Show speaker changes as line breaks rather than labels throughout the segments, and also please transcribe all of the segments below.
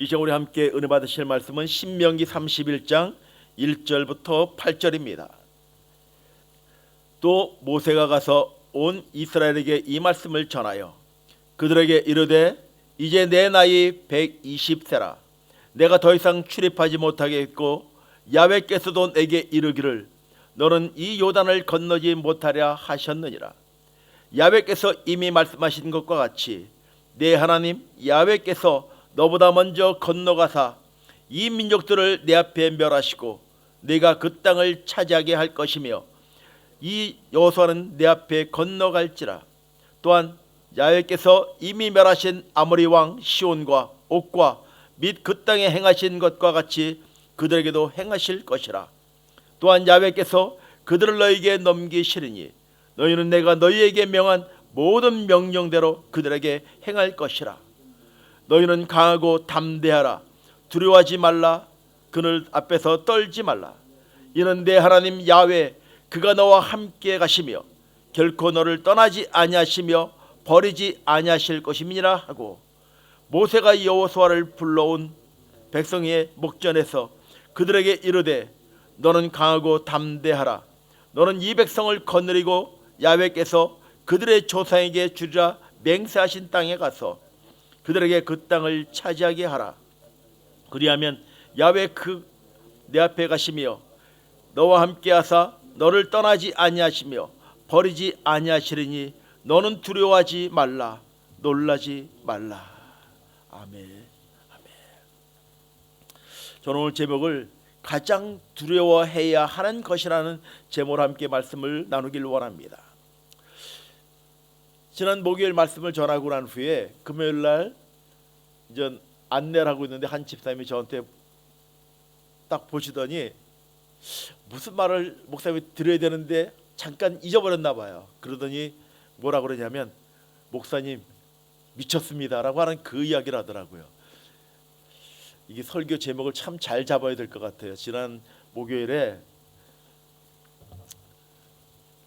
이 시간 우리 함께 은혜 받으실 말씀은 신명기 31장 1절부터 8절입니다. 또 모세가 가서 온 이스라엘에게 이 말씀을 전하여 그들에게 이르되 이제 내 나이 120세라 내가 더 이상 출입하지 못하겠고 야훼께서도 내게 이르기를 너는 이 요단을 건너지 못하랴 하셨느니라. 야훼께서 이미 말씀하신 것과 같이 내 하나님 야훼께서 너보다 먼저 건너가사 이 민족들을 내 앞에 멸하시고 내가 그 땅을 차지하게 할 것이며 이 여호수아는 내 앞에 건너갈지라. 또한 야훼께서 이미 멸하신 아모리 왕 시온과 옥과 및 그 땅에 행하신 것과 같이 그들에게도 행하실 것이라. 또한 야훼께서 그들을 너희에게 넘기시리니 너희는 내가 너희에게 명한 모든 명령대로 그들에게 행할 것이라. 너희는 강하고 담대하라. 두려워하지 말라. 그들 앞에서 떨지 말라. 이는 내 하나님 야훼 그가 너와 함께 가시며 결코 너를 떠나지 아니하시며 버리지 아니하실 것임이니라 하고, 모세가 여호수아를 불러온 백성의 목전에서 그들에게 이르되 너는 강하고 담대하라. 너는 이 백성을 거느리고 야훼께서 그들의 조상에게 주리라 맹세하신 땅에 가서 그들에게 그 땅을 차지하게 하라. 그리하면 야훼 그 내 앞에 가시며 너와 함께 하사 너를 떠나지 아니하시며 버리지 아니하시리니 너는 두려워하지 말라. 놀라지 말라. 아멘. 아멘. 저는 오늘 제목을 가장 두려워해야 하는 것이라는 제목으로 함께 말씀을 나누길 원합니다. 지난 목요일 말씀을 전하고 난 후에 금요일 날 이제 안내를 하고 있는데 한 집사님이 저한테 딱 보시더니 무슨 말을 목사님이 드려야 되는데 잠깐 잊어버렸나 봐요. 그러더니 뭐라 그러냐면 목사님 미쳤습니다라고 하는 그 이야기를 하더라고요. 이게 설교 제목을 참 잘 잡아야 될 것 같아요. 지난 목요일에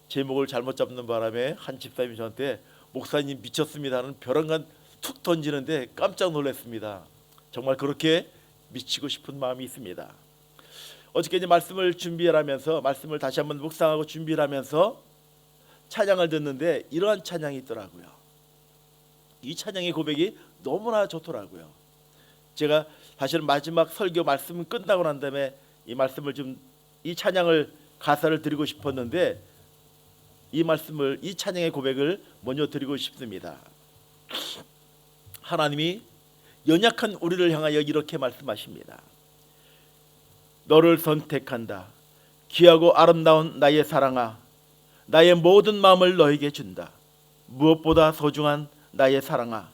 제목을 잘못 잡는 바람에 한 집사님이 저한테 목사님 미쳤습니다는 벼랑간 툭 던지는데 깜짝 놀랐습니다. 정말 그렇게 미치고 싶은 마음이 있습니다. 어저께 이제 말씀을 준비를 하면서 말씀을 다시 한번 묵상하고 준비를 하면서 찬양을 듣는데 이러한 찬양이 있더라고요. 이 찬양의 고백이 너무나 좋더라고요. 제가 사실은 마지막 설교 말씀 끝나고 난 다음에 이 말씀을 이 찬양을 가사를 드리고 싶었는데 이 찬양의 고백을 먼저 드리고 싶습니다. 하나님이 연약한 우리를 향하여 이렇게 말씀하십니다. 너를 선택한다. 귀하고 아름다운 나의 사랑아, 나의 모든 마음을 너에게 준다. 무엇보다 소중한 나의 사랑아,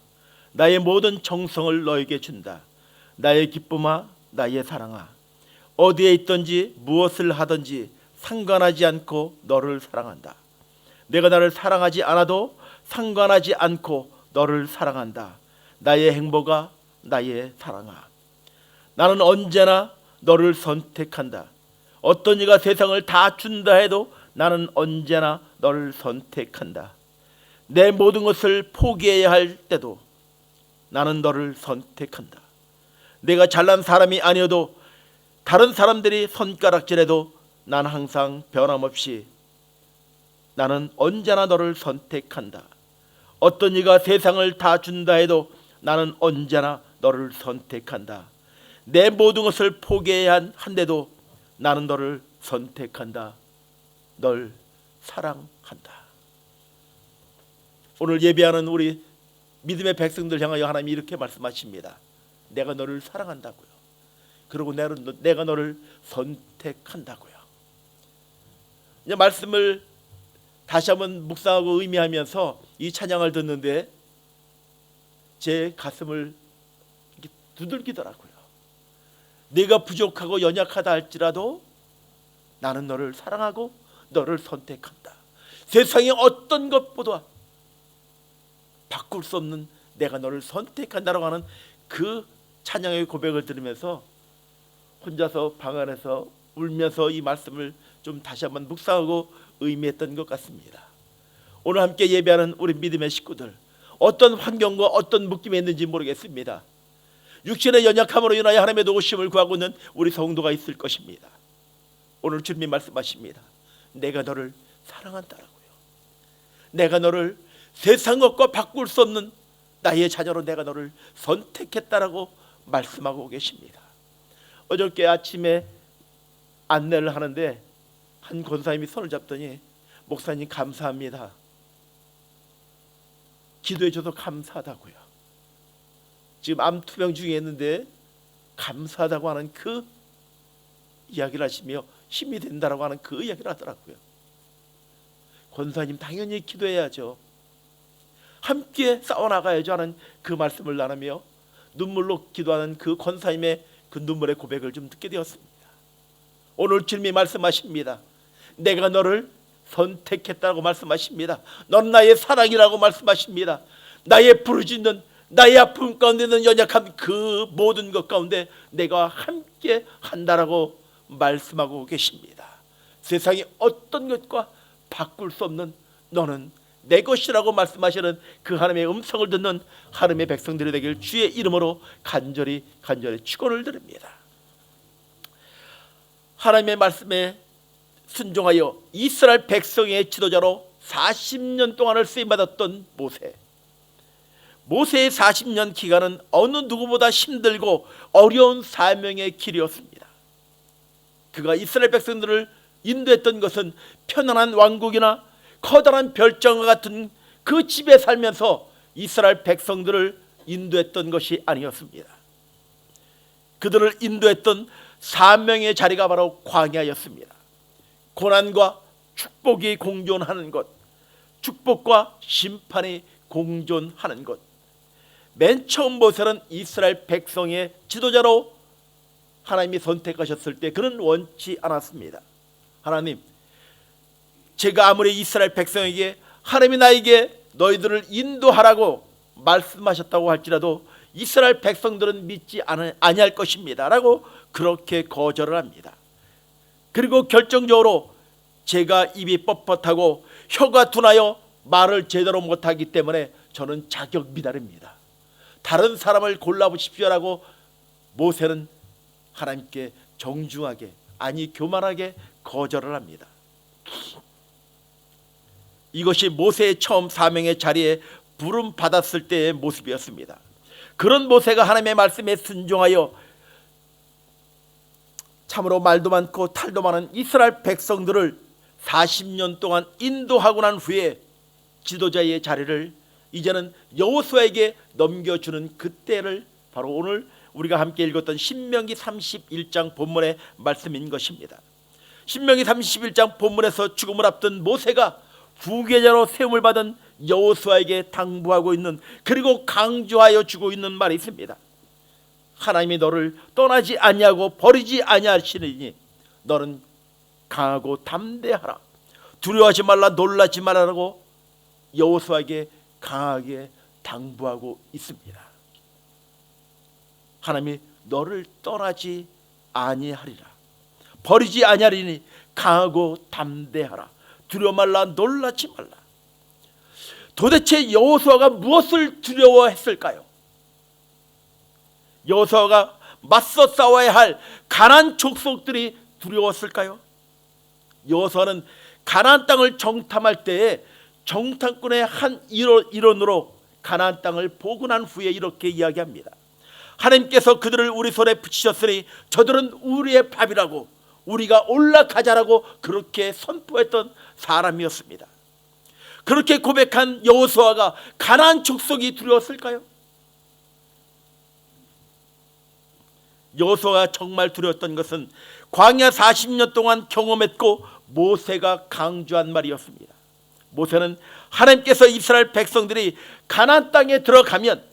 나의 모든 정성을 너에게 준다. 나의 기쁨아, 나의 사랑아, 어디에 있든지 무엇을 하든지 상관하지 않고 너를 사랑한다. 내가 나를 사랑하지 않아도 상관하지 않고 너를 사랑한다. 나의 행복아, 나의 사랑아, 나는 언제나 너를 선택한다. 어떤 이가 세상을 다 준다 해도 나는 언제나 너를 선택한다. 내 모든 것을 포기해야 할 때도 나는 너를 선택한다. 내가 잘난 사람이 아니어도 다른 사람들이 손가락질해도 나는 항상 변함없이 나는 언제나 너를 선택한다. 어떤 이가 세상을 다 준다 해도 나는 언제나 너를 선택한다. 내 모든 것을 포기해야 한데도 나는 너를 선택한다. 널 사랑한다. 오늘 예배하는 우리 믿음의 백성들 향하여 하나님이 이렇게 말씀하십니다. 내가 너를 사랑한다고요. 그리고 내가 너를 선택한다고요. 이제 말씀을 다시 한번 묵상하고 의미하면서 이 찬양을 듣는데 제 가슴을 두들기더라고요. 네가 부족하고 연약하다 할지라도 나는 너를 사랑하고 너를 선택한다. 세상의 어떤 것보다 바꿀 수 없는 내가 너를 선택한다라고 하는 그 찬양의 고백을 들으면서 혼자서 방 안에서 울면서 이 말씀을 좀 다시 한번 묵상하고 의미했던 것 같습니다. 오늘 함께 예배하는 우리 믿음의 식구들, 어떤 환경과 어떤 묶임에 있는지 모르겠습니다. 육신의 연약함으로 인하여 하나님의 도우심을 구하고 있는 우리 성도가 있을 것입니다. 오늘 주님이 말씀하십니다. 내가 너를 사랑한다라고요. 내가 너를 세상 것과 바꿀 수 없는 나의 자녀로 내가 너를 선택했다라고 말씀하고 계십니다. 어저께 아침에 안내를 하는데 한 권사님이 손을 잡더니 목사님 감사합니다. 기도해 줘서 감사하다고요. 지금 암투병 중에 있는데 감사하다고 하는 그 이야기를 하시며 힘이 된다라고 하는 그 이야기를 하더라고요. 권사님 당연히 기도해야죠. 함께 싸워나가야죠 하는 그 말씀을 나누며 눈물로 기도하는 그 권사님의 그 눈물의 고백을 좀 듣게 되었습니다. 오늘 주님이 말씀하십니다. 내가 너를 선택했다고 말씀하십니다. 넌 나의 사랑이라고 말씀하십니다. 나의 부르짖는 나의 아픔 가운데 있는 연약한 그 모든 것 가운데 내가 함께 한다라고 말씀하고 계십니다. 세상의 어떤 것과 바꿀 수 없는 너는 내 것이라고 말씀하시는 그 하나님의 음성을 듣는 하나님의 백성들이 되길 주의 이름으로 간절히 축원을 드립니다. 하나님의 말씀에 순종하여 이스라엘 백성의 지도자로 40년 동안을 쓰임받았던 모세의 40년 기간은 어느 누구보다 힘들고 어려운 사명의 길이었습니다. 그가 이스라엘 백성들을 인도했던 것은 편안한 왕국이나 커다란 별장과 같은 그 집에 살면서 이스라엘 백성들을 인도했던 것이 아니었습니다. 그들을 인도했던 사명의 자리가 바로 광야였습니다. 고난과 축복이 공존하는 것, 축복과 심판이 공존하는 것. 맨 처음 모세는 이스라엘 백성의 지도자로 하나님이 선택하셨을 때 그는 원치 않았습니다. 하나님, 제가 아무리 이스라엘 백성에게 하나님이 나에게 너희들을 인도하라고 말씀하셨다고 할지라도 이스라엘 백성들은 믿지 아니할 것입니다 라고 그렇게 거절을 합니다. 그리고 결정적으로 제가 입이 뻣뻣하고 혀가 둔하여 말을 제대로 못하기 때문에 저는 자격 미달입니다. 다른 사람을 골라보십시오라고 모세는 하나님께 정중하게, 아니 교만하게 거절을 합니다. 이것이 모세의 처음 사명의 자리에 부름 받았을 때의 모습이었습니다. 그런 모세가 하나님의 말씀에 순종하여 참으로 말도 많고 탈도 많은 이스라엘 백성들을 40년 동안 인도하고 난 후에 지도자의 자리를 이제는 여호수아에게 넘겨주는 그때를 바로 오늘 우리가 함께 읽었던 신명기 31장 본문의 말씀인 것입니다. 신명기 31장 본문에서 죽음을 앞둔 모세가 후계자로 세움을 받은 여호수아에게 당부하고 있는, 그리고 강조하여 주고 있는 말이 있습니다. 하나님이 너를 떠나지 아니하고 버리지 아니하시느니 너는 강하고 담대하라, 두려워하지 말라, 놀라지 말라라고 여호수아에게 강하게 당부하고 있습니다. 하나님이 너를 떠나지 아니하리라, 버리지 아니하리니 강하고 담대하라, 두려워 말라, 놀라지 말라. 도대체 여호수아가 무엇을 두려워했을까요? 여호수아가 맞서 싸워야 할 가나안 족속들이 두려웠을까요? 여호수아는 가나안 땅을 정탐할 때에 정탐꾼의 한 일원으로 가나안 땅을 보고 난 후에 이렇게 이야기합니다. 하나님께서 그들을 우리 손에 붙이셨으니 저들은 우리의 밥이라고, 우리가 올라가자라고 그렇게 선포했던 사람이었습니다. 그렇게 고백한 여호수아가 가나안 족속이 두려웠을까요? 여호수아가 정말 두려웠던 것은 광야 40년 동안 경험했고 모세가 강조한 말이었습니다. 모세는 하나님께서 이스라엘 백성들이 가나안 땅에 들어가면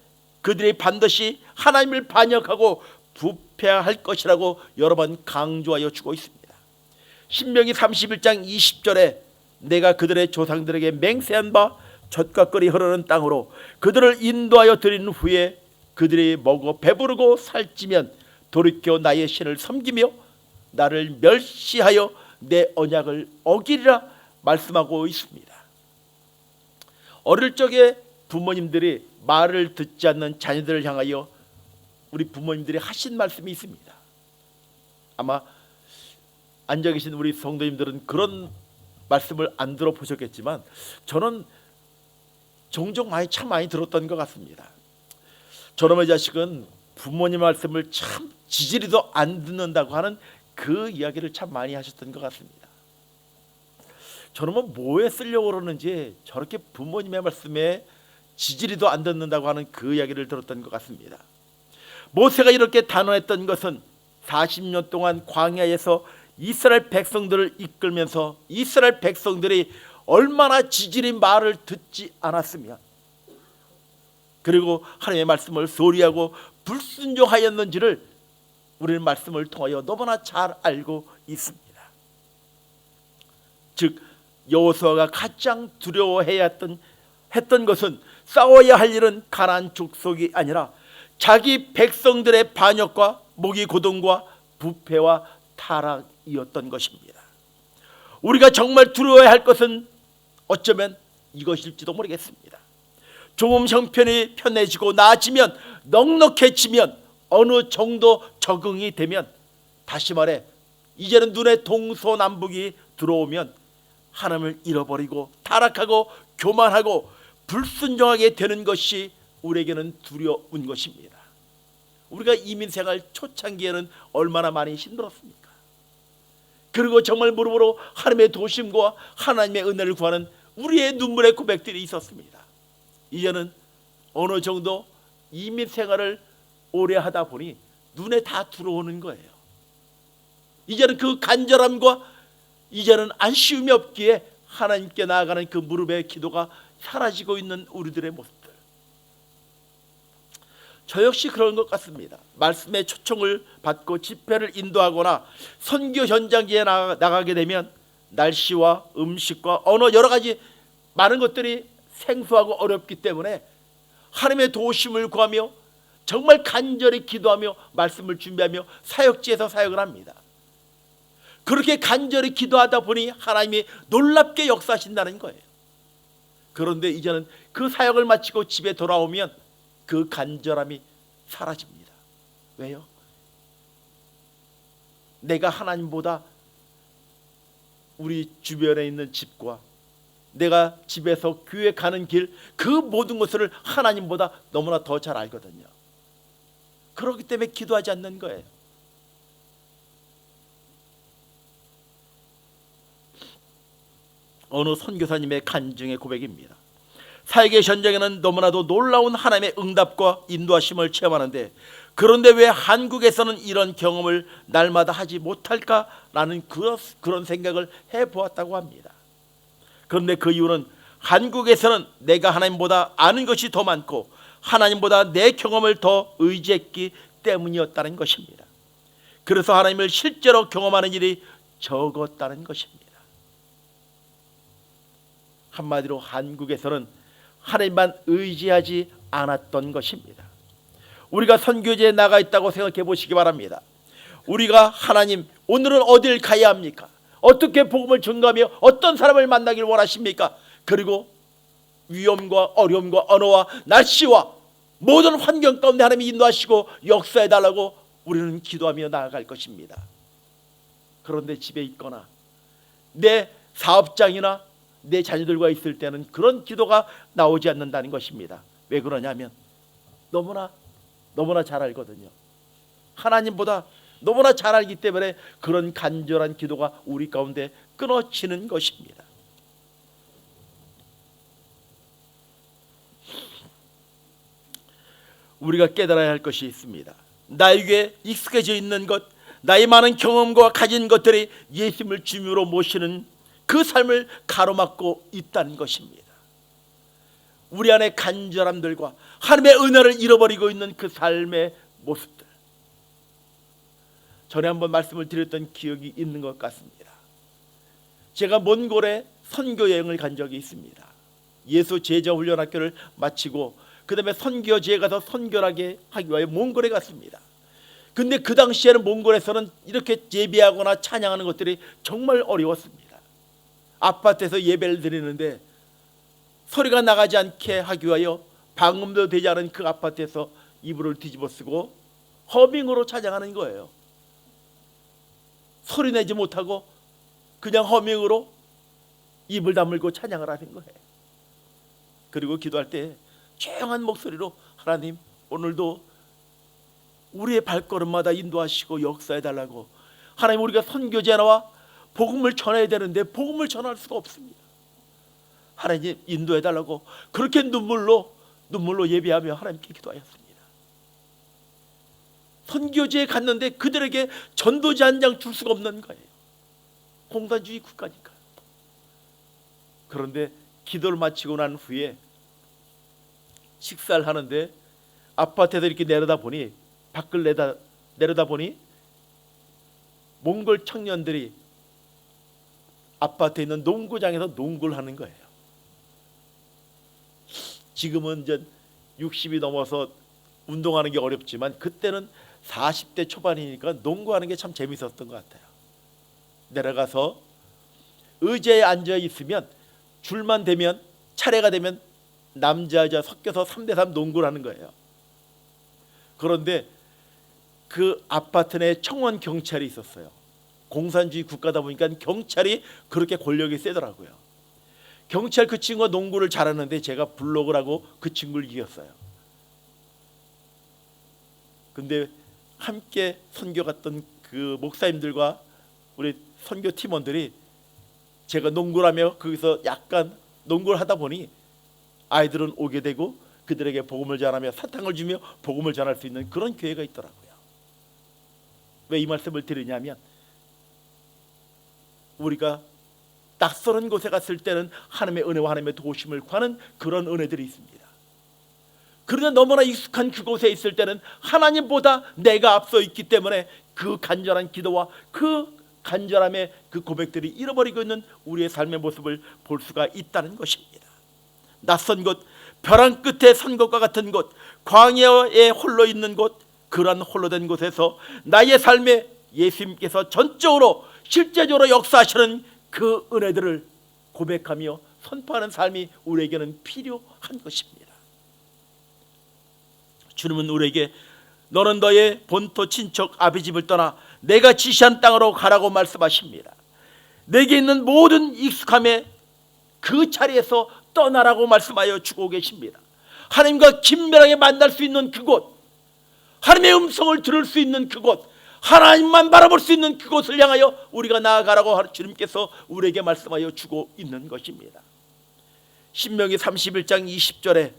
그들이 반드시 하나님을 반역하고 부패할 것이라고 여러 번 강조하여 주고 있습니다. 신명기 31장 20절에 내가 그들의 조상들에게 맹세한 바 젖과 꿀이 흐르는 땅으로 그들을 인도하여 드린 후에 그들이 먹어 배부르고 살찌면 돌이켜 나의 신을 섬기며 나를 멸시하여 내 언약을 어기리라 말씀하고 있습니다. 어릴 적에 부모님들이 말을 듣지 않는 자녀들을 향하여 우리 부모님들이 하신 말씀이 있습니다. 아마 앉아 계신 우리 성도님들은 그런 말씀을 안 들어보셨겠지만 저는 종종 참 많이 들었던 것 같습니다. 저놈의 자식은 부모님 말씀을 참 지지리도 안 듣는다고 하는 그 이야기를 참 많이 하셨던 것 같습니다. 저놈은 뭐에 쓰려고 그러는지 저렇게 부모님의 말씀에 지지리도 안 듣는다고 하는 그 이야기를 들었던 것 같습니다. 모세가 이렇게 단언했던 것은 40년 동안 광야에서 이스라엘 백성들을 이끌면서 이스라엘 백성들이 얼마나 지질이 말을 듣지 않았으며 그리고 하나님의 말씀을 소리하고 불순종하였는지를 우리는 말씀을 통하여 너무나 잘 알고 있습니다. 즉 여호수아가 가장 두려워해야 했던 것은 싸워야 할 일은 가나안 족속이 아니라 자기 백성들의 반역과 모기 고동과 부패와 타락이었던 것입니다. 우리가 정말 두려워해야 할 것은 어쩌면 이것일지도 모르겠습니다. 조금 형편이 편해지고 나아지면 넉넉해지면 어느 정도 적응이 되면 다시 말해 이제는 눈에 동서남북이 들어오면 하나님을 잃어버리고 타락하고 교만하고 불순종하게 되는 것이 우리에게는 두려운 것입니다. 우리가 이민생활 초창기에는 얼마나 많이 힘들었습니까? 그리고 정말 무릎으로 하나님의 도심과 하나님의 은혜를 구하는 우리의 눈물의 고백들이 있었습니다. 이제는 어느 정도 이민생활을 오래 하다 보니 눈에 다 들어오는 거예요. 이제는 그 간절함과 이제는 안쉬움이 없기에 하나님께 나아가는 그 무릎의 기도가 사라지고 있는 우리들의 모습들. 저 역시 그런 것 같습니다. 말씀의 초청을 받고 집회를 인도하거나 선교 현장지에 나가게 되면 날씨와 음식과 언어 여러 가지 많은 것들이 생소하고 어렵기 때문에 하나님의 도우심을 구하며 정말 간절히 기도하며 말씀을 준비하며 사역지에서 사역을 합니다. 그렇게 간절히 기도하다 보니 하나님이 놀랍게 역사하신다는 거예요. 그런데 이제는 그 사역을 마치고 집에 돌아오면 그 간절함이 사라집니다. 왜요? 내가 하나님보다 우리 주변에 있는 집과 내가 집에서 교회 가는 길 그 모든 것을 하나님보다 너무나 더 잘 알거든요. 그렇기 때문에 기도하지 않는 거예요. 어느 선교사님의 간증의 고백입니다. 사역의 현장에는 너무나도 놀라운 하나님의 응답과 인도하심을 체험하는데 그런데 왜 한국에서는 이런 경험을 날마다 하지 못할까라는 그런 생각을 해보았다고 합니다. 그런데 그 이유는 한국에서는 내가 하나님보다 아는 것이 더 많고 하나님보다 내 경험을 더 의지했기 때문이었다는 것입니다. 그래서 하나님을 실제로 경험하는 일이 적었다는 것입니다. 한마디로 한국에서는 하나님만 의지하지 않았던 것입니다. 우리가 선교지에 나가 있다고 생각해 보시기 바랍니다. 우리가 하나님 오늘은 어딜 가야 합니까? 어떻게 복음을 전가하며 어떤 사람을 만나길 원하십니까? 그리고 위험과 어려움과 언어와 날씨와 모든 환경 가운데 하나님이 인도하시고 역사해 달라고 우리는 기도하며 나아갈 것입니다. 그런데 집에 있거나 내 사업장이나 내 자녀들과 있을 때는 그런 기도가 나오지 않는다는 것입니다. 왜 그러냐면 너무나 잘 알거든요. 하나님보다 너무나 잘 알기 때문에 그런 간절한 기도가 우리 가운데 끊어지는 것입니다. 우리가 깨달아야 할 것이 있습니다. 나에게 익숙해져 있는 것, 나의 많은 경험과 가진 것들이 예수님을 주님으로 모시는 그 삶을 가로막고 있다는 것입니다. 우리 안에 간절함들과 하나님의 은혜를 잃어버리고 있는 그 삶의 모습들. 전에 한번 말씀을 드렸던 기억이 있는 것 같습니다. 제가 몽골에 선교 여행을 간 적이 있습니다. 예수 제자 훈련학교를 마치고 그 다음에 선교지에 가서 선교를 하기 위하여 몽골에 갔습니다. 근데 그 당시에는 몽골에서는 이렇게 예배하거나 찬양하는 것들이 정말 어려웠습니다. 아파트에서 예배를 드리는데 소리가 나가지 않게 하기 위하여 방음도 되지 않은 그 아파트에서 이불을 뒤집어 쓰고 허밍으로 찬양하는 거예요. 소리 내지 못하고 그냥 허밍으로 입을 다물고 찬양을 하는 거예요. 그리고 기도할 때 조용한 목소리로 하나님 오늘도 우리의 발걸음마다 인도하시고 역사해 달라고. 하나님 우리가 선교지에 나와 복음을 전해야 되는데 복음을 전할 수가 없습니다. 하나님 인도해 달라고 그렇게 눈물로 예배하며 하나님께 기도하였습니다. 선교지에 갔는데 그들에게 전도지 한 장 줄 수가 없는 거예요. 공산주의 국가니까. 그런데 기도를 마치고 난 후에 식사를 하는데 아파트에서 이렇게 내려다보니 밖을 내려다보니 몽골 청년들이 아파트에 있는 농구장에서 농구를 하는 거예요. 지금은 이제 60이 넘어서 운동하는 게 어렵지만 그때는 40대 초반이니까 농구하는 게 참 재밌었던 것 같아요. 내려가서 의자에 앉아 있으면 줄만 되면 차례가 되면 남자 여자 섞여서 3대3 농구를 하는 거예요. 그런데 그 아파트 내에 청원 경찰이 있었어요. 공산주의 국가다 보니까 경찰이 그렇게 권력이 세더라고요. 경찰 그 친구가 농구를 잘하는데 제가 블록을 하고 그 친구를 이겼어요. 근데 함께 선교 갔던 그 목사님들과 우리 선교 팀원들이 제가 농구를 하며 거기서 약간 농구를 하다 보니 아이들은 오게 되고 그들에게 복음을 전하며 사탕을 주며 복음을 전할 수 있는 그런 교회가 있더라고요. 왜 이 말씀을 드리냐면 우리가 낯선 곳에 갔을 때는 하나님의 은혜와 하나님의 도우심을 구하는 그런 은혜들이 있습니다. 그러나 너무나 익숙한 그곳에 있을 때는 하나님보다 내가 앞서 있기 때문에 그 간절한 기도와 그 간절함의 그 고백들이 잃어버리고 있는 우리의 삶의 모습을 볼 수가 있다는 것입니다. 낯선 곳, 벼랑 끝에 선 것과 같은 곳, 광야에 홀로 있는 곳, 그러한 홀로 된 곳에서 나의 삶에 예수님께서 전적으로 실제적으로 역사하시는 그 은혜들을 고백하며 선포하는 삶이 우리에게는 필요한 것입니다. 주님은 우리에게 너는 너의 본토 친척 아비 집을 떠나 내가 지시한 땅으로 가라고 말씀하십니다. 내게 있는 모든 익숙함의 그 자리에서 떠나라고 말씀하여 주고 계십니다. 하나님과 긴밀하게 만날 수 있는 그곳, 하나님의 음성을 들을 수 있는 그곳, 하나님만 바라볼 수 있는 그곳을 향하여 우리가 나아가라고 주님께서 우리에게 말씀하여 주고 있는 것입니다. 신명기 31장 20절에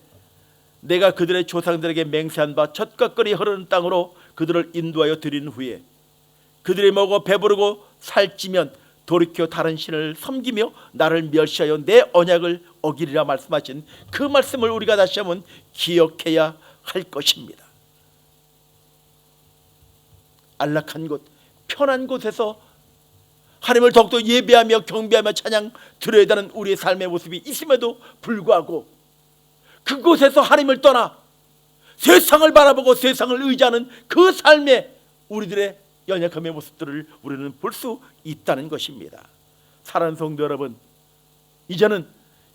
내가 그들의 조상들에게 맹세한 바 젖가거리 흐르는 땅으로 그들을 인도하여 드린 후에 그들이 먹어 배부르고 살찌면 돌이켜 다른 신을 섬기며 나를 멸시하여 내 언약을 어기리라 말씀하신 그 말씀을 우리가 다시 한번 기억해야 할 것입니다. 안락한 곳, 편한 곳에서 하나님을 더욱더 예배하며 경배하며 찬양 드려야 되는 우리의 삶의 모습이 있음에도 불구하고 그곳에서 하나님을 떠나 세상을 바라보고 세상을 의지하는 그 삶의 우리들의 연약함의 모습들을 우리는 볼 수 있다는 것입니다. 사랑하는 성도 여러분, 이제는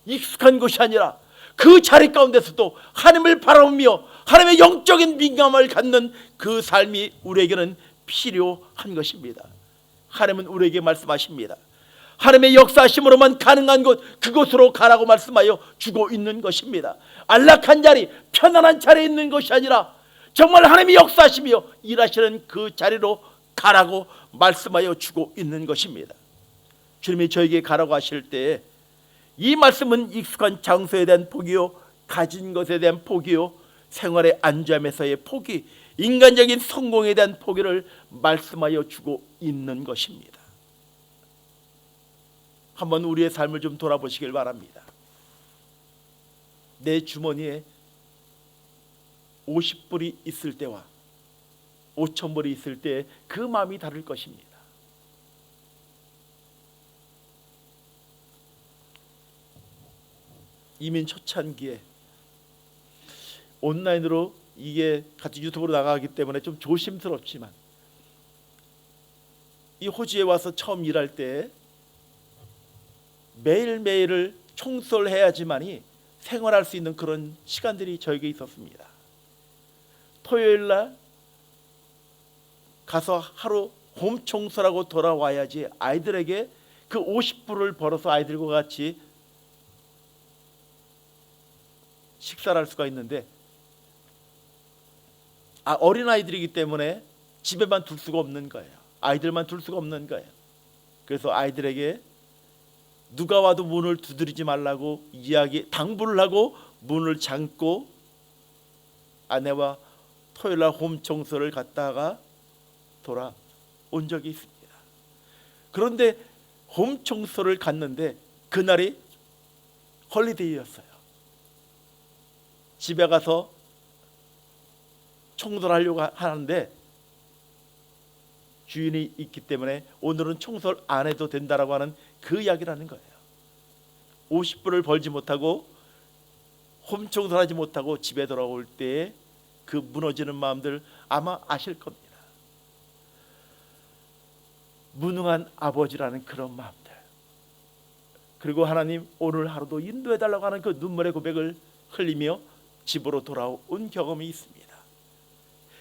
익숙한 것이 아니라 그 자리 가운데서도 하나님을 바라보며 하나님의 영적인 민감함을 갖는 그 삶이 우리에게는 필요한 것입니다. 하나님은 우리에게 말씀하십니다. 하나님의 역사하심으로만 가능한 곳, 그곳으로 가라고 말씀하여 주고 있는 것입니다. 안락한 자리, 편안한 자리에 있는 것이 아니라 정말 하나님이 역사하시며 일하시는 그 자리로 가라고 말씀하여 주고 있는 것입니다. 주님이 저에게 가라고 하실 때 이 말씀은 익숙한 장소에 대한 포기요, 가진 것에 대한 포기요, 생활의 안전함에서의 포기, 인간적인 성공에 대한 포기를 말씀하여 주고 있는 것입니다. 한번 우리의 삶을 좀 돌아보시길 바랍니다. 내 주머니에 50불이 있을 때와 5,000불이 있을 때 그 마음이 다를 것입니다. 이민 초창기에 온라인으로 이게 같이 유튜브로 나가기 때문에 좀 조심스럽지만 이 호주에 와서 처음 일할 때 매일매일을 청소를 해야지만이 생활할 수 있는 그런 시간들이 저에게 있었습니다. 토요일날 가서 하루 홈 청소하고 돌아와야지 아이들에게 그 50불을 벌어서 아이들과 같이 식사를 할 수가 있는데, 어린아이들이기 때문에 집에만 둘 수가 없는 거예요. 아이들만 둘 수가 없는 거예요. 그래서 아이들에게 누가 와도 문을 두드리지 말라고 당부를 하고 문을 잠고 아내와 토요일날 홈 청소를 갔다가 돌아온 적이 있습니다. 그런데 홈 청소를 갔는데 그날이 홀리데이였어요. 집에 가서 청소를 하려고 하는데 주인이 있기 때문에 오늘은 청소를 안 해도 된다라고 하는 그 이야기라는 거예요. 50불을 벌지 못하고 홈 청소를 하지 못하고 집에 돌아올 때에 그 무너지는 마음들 아마 아실 겁니다. 무능한 아버지라는 그런 마음들, 그리고 하나님 오늘 하루도 인도해달라고 하는 그 눈물의 고백을 흘리며 집으로 돌아온 경험이 있습니다.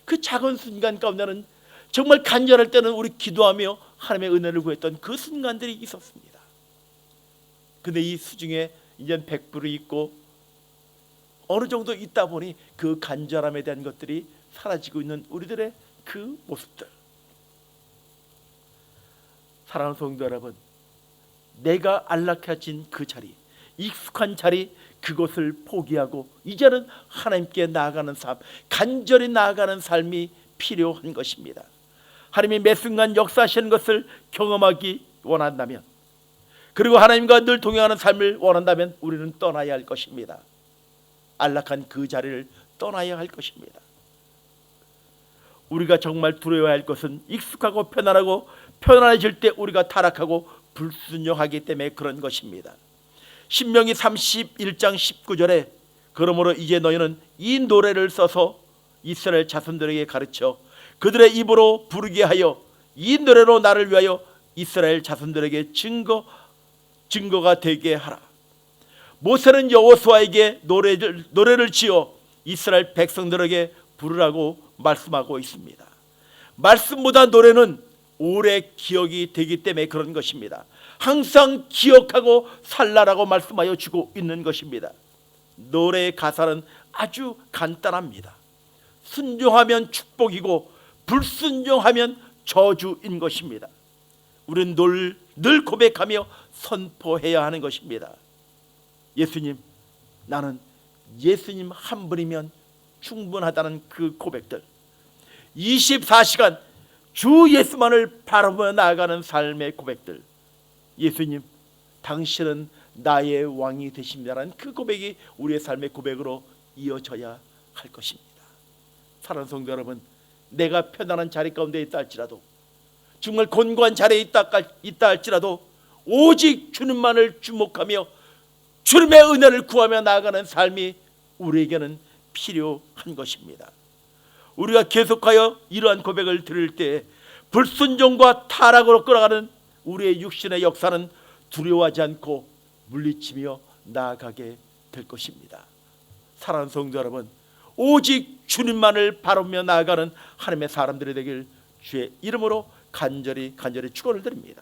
그 작은 순간 가운데는 정말 간절할 때는 우리 기도하며 하나님의 은혜를 구했던 그 순간들이 있었습니다. 근데 이 수중에 이제 100불이 있고 어느 정도 있다 보니 그 간절함에 대한 것들이 사라지고 있는 우리들의 그 모습들. 사랑하는 성도 여러분, 내가 안락해진 그 자리, 익숙한 자리, 그것을 포기하고 이제는 하나님께 나아가는 삶, 간절히 나아가는 삶이 필요한 것입니다. 하나님이 매 순간 역사하시는 것을 경험하기 원한다면, 그리고 하나님과 늘 동행하는 삶을 원한다면 우리는 떠나야 할 것입니다. 안락한 그 자리를 떠나야 할 것입니다. 우리가 정말 두려워야 할 것은 익숙하고 편안해질 때 우리가 타락하고 불순종하기 때문에 그런 것입니다. 신명기 31장 19절에 그러므로 이제 너희는 이 노래를 써서 이스라엘 자손들에게 가르쳐 그들의 입으로 부르게 하여 이 노래로 나를 위하여 이스라엘 자손들에게 증거가 되게 하라. 모세는 여호수아에게 노래를 지어 이스라엘 백성들에게 부르라고 말씀하고 있습니다. 말씀보다 노래는 오래 기억이 되기 때문에 그런 것입니다. 항상 기억하고 살라라고 말씀하여 주고 있는 것입니다. 노래의 가사는 아주 간단합니다. 순종하면 축복이고 불순종하면 저주인 것입니다. 우리는 늘 고백하며 선포해야 하는 것입니다. 예수님, 나는 예수님 한 분이면 충분하다는 그 고백들, 24시간 주 예수만을 바라보며 나아가는 삶의 고백들, 예수님 당신은 나의 왕이 되십니다라는 그 고백이 우리의 삶의 고백으로 이어져야 할 것입니다. 사랑하는 성도 여러분, 내가 편안한 자리 가운데 있다 할지라도, 정말 곤고한 자리에 있다 할지라도 오직 주님만을 주목하며 주님의 은혜를 구하며 나아가는 삶이 우리에게는 필요한 것입니다. 우리가 계속하여 이러한 고백을 들을 때 불순종과 타락으로 끌어가는 우리의 육신의 역사는 두려워하지 않고 물리치며 나아가게 될 것입니다. 사랑하는 성도 여러분, 오직 주님만을 바라보며 나아가는 하나님의 사람들이 되길 주의 이름으로 간절히 축원을 드립니다.